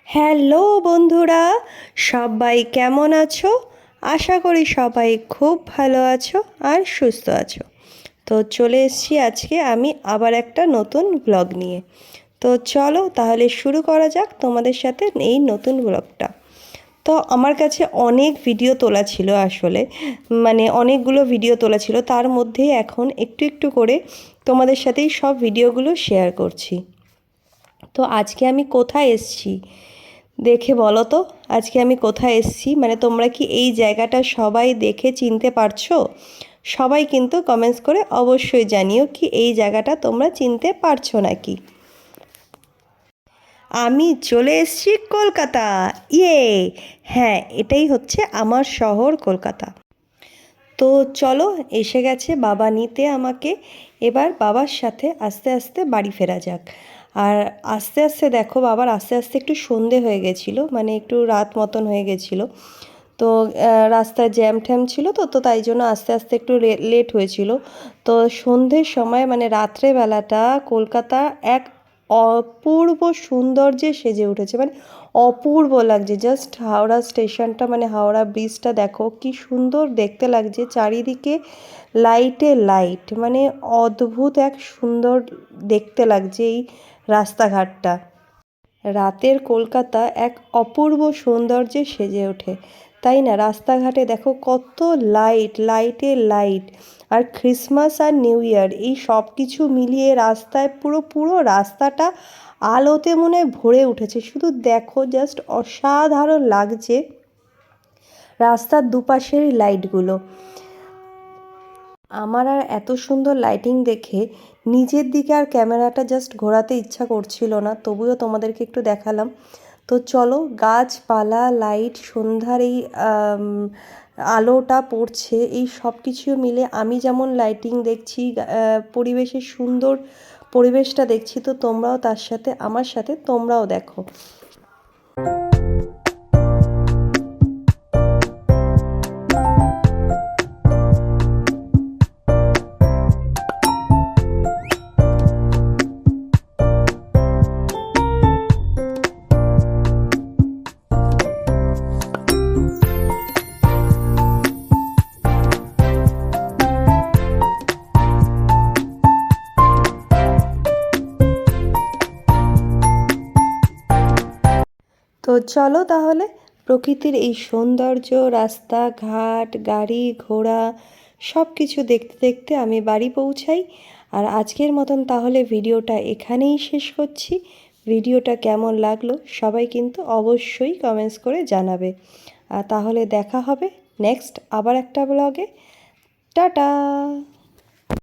Hello বন্ধুরা, সবাই কেমন আছো? আশা করি সবাই খুব ভালো আছো আর সুস্থ আছো। তো চলে এসেছি আজকে আমি আবার একটা নতুন ব্লগ নিয়ে। তো চলো তাহলে শুরু করা যাক তোমাদের সাথে এই নতুন ব্লগটা। তো আমার কাছে অনেক ভিডিও তোলা ছিল, আসলে মানে অনেকগুলো ভিডিও তোলা ছিল, তার মধ্যেই এখন একটু একটু করে তোমাদের সাথেই সব ভিডিওগুলো শেয়ার করছি। তো আজকে আমি কোথায় এসেছি দেখে বলো তো, আজকে আমি কোথায় এসেছি? মানে তোমরা কি এই জায়গাটা সবাই দেখে চিনতে পারছো? সবাই কিন্তু কমেন্টস করে অবশ্যই জানিও কি এই জায়গাটা তোমরা চিনতে পারছো নাকি। আমি চলে এসেছি কলকাতা। ইয়ে, হ্যাঁ, এটাই হচ্ছে আমার শহর কলকাতা। তো চলো, এসে গেছে বাবা নিতে আমাকে। এবার বাবার সাথে আস্তে আস্তে বাড়ি ফেরা যাক। আর আস্তে আস্তে দেখো, বাবার আস্তে আস্তে একটু সন্ধে হয়ে গেছিলো, মানে একটু রাত মতন হয়ে গেছিলো। তো রাস্তায় জ্যাম ট্যাম ছিল, তো তো তাই জন্য আস্তে আস্তে একটু লেট হয়েছিল। তো সন্ধ্যের সময় মানে রাত্রেবেলাটা কলকাতা এক অপূর্ব সৌন্দর্যে সেজে উঠেছে, মানে অপূর্ব লাগছে। জাস্ট হাওড়া স্টেশনটা, মানে হাওড়া ব্রিজটা দেখো কি সুন্দর দেখতে লাগছে, চারিদিকে লাইটে লাইট, মানে অদ্ভুত এক সুন্দর দেখতে লাগছে এই রাস্তাঘাটটা। রাতের কলকাতা এক অপূর্ব সৌন্দর্যে সেজে ওঠে, তাই না? রাস্তাঘাটে দেখো কত লাইট, লাইটে লাইট। আর ক্রিসমাস আর নিউ ইয়ার এই সব কিছু মিলিয়ে রাস্তায় পুরো পুরো রাস্তাটা আলোতে মনে হয় ভরে উঠেছে। শুধু দেখো, জাস্ট অসাধারণ লাগছে রাস্তার দুপাশের লাইটগুলো। আমার আর এত সুন্দর লাইটিং দেখে নিজের দিকে আর ক্যামেরাটা জাস্ট ঘোরাতে ইচ্ছা করছিল না, তবুও তোমাদেরকে একটু দেখালাম। তো চলো, গাছপালা, লাইট, সন্ধ্যার এই আলোটা পড়ছে, এই সব কিছু মিলে আমি যেমন লাইটিং দেখছি, পরিবেশের সুন্দর পরিবেশটা দেখছি, তো তোমরাও তার সাথে আমার সাথে তোমরাও দেখো। তো চলো তাহলে প্রকৃতির এই সৌন্দর্য, রাস্তাঘাট, গাড়ি ঘোড়া সব কিছু দেখতে দেখতে আমি বাড়ি পৌঁছাই। আর আজকের মতন তাহলে ভিডিওটা এখানেই শেষ করছি। ভিডিওটা কেমন লাগলো সবাই কিন্তু অবশ্যই কমেন্টস করে জানাবে। আর তাহলে দেখা হবে নেক্সট আবার একটা ব্লগে। টাটা।